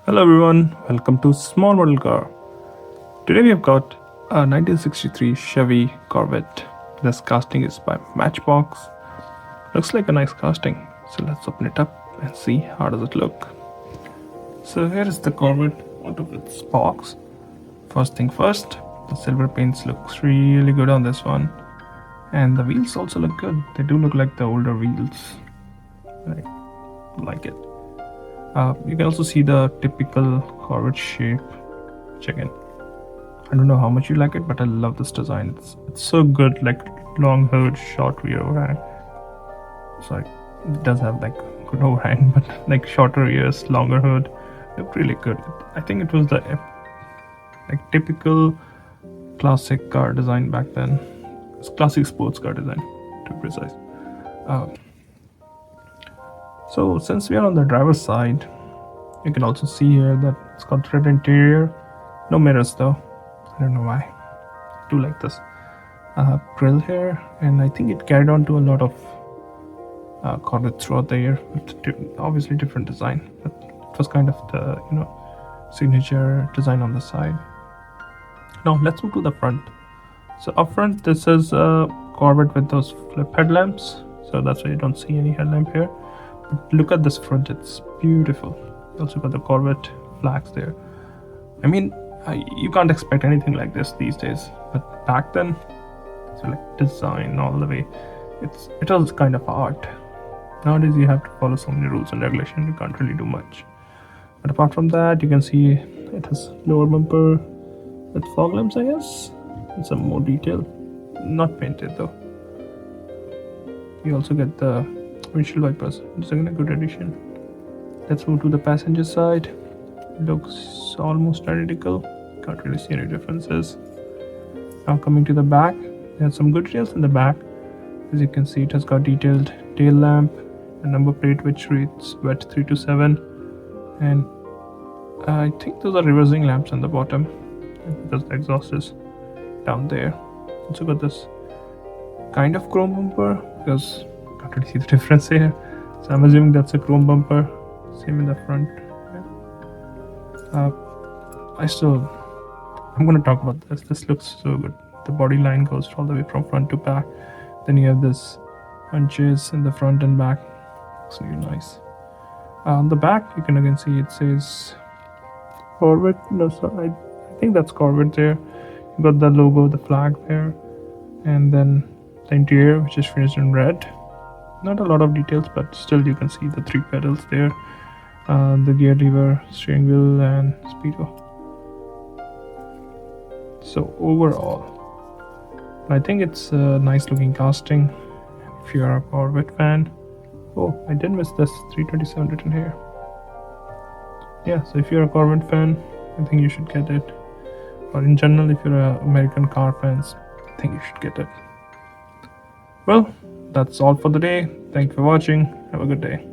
Hello everyone, welcome to Small Model Car. Today we have got a 1963 Chevy Corvette. This casting is by Matchbox. Looks like a nice casting. So let's open it up and see how does it look. So here is the Corvette out of its box. First thing first, the silver paints looks really good on this one. And the wheels also look good. They do look like the older wheels. I like it. You can also see the typical Corvette shape. Check in. I don't know how much you like it, but I love this design. It's so good, like long hood, short rear overhang. Sorry, it does have like good overhang, but like shorter ears, longer hood, look really good. I think it was the like typical classic car design back then. It's classic sports car design, to be precise. So since we are on the driver's side, you can also see here that it's got red interior, no mirrors though. I don't know why. I do like this grill here, and I think it carried on to a lot of Corvettes throughout the year. Obviously different design, but it was kind of the signature design on the side. Now let's move to the front. So up front, this is a Corvette with those flip headlamps, so that's why you don't see any headlamp here. But look at this front, it's beautiful. You also got the Corvette flags there. I mean, you can't expect anything like this these days, but back then, so like design all the way, it was kind of art. Nowadays you have to follow so many rules and regulations, you can't really do much. But apart from that, you can see it has lower bumper with fog lamps, I guess, and some more detail. Not painted though. You also get the windshield wipers. It's again a good addition. Let's move to the passenger side. Looks almost identical. Can't really see any differences. Now coming to the back, there's some good details in the back. As you can see, it has got detailed tail lamp, a number plate which reads wet 327, and I think those are reversing lamps on the bottom because the exhaust is down there. Also got this kind of chrome bumper because can't really see the difference here, so I'm assuming that's a chrome bumper. Same in the front. I'm gonna talk about this. This looks so good. The body line goes all the way from front to back. Then you have this hunches in the front and back. Looks really nice. On the back, you can again see it says Corvette. No, sorry, I think that's Corvette there. You got the logo, the flag there, and then the interior, which is finished in red. Not a lot of details, but still you can see the 3 pedals there, the gear lever, steering wheel, and speedo. So overall, I think it's a nice looking casting. If you are a Corvette fan, oh, I did miss this 327 written here. Yeah, so if you're a Corvette fan, I think you should get it. Or in general, if you're a American car fans, I think you should get it. Well, that's all for the day. Thank you for watching. Have a good day.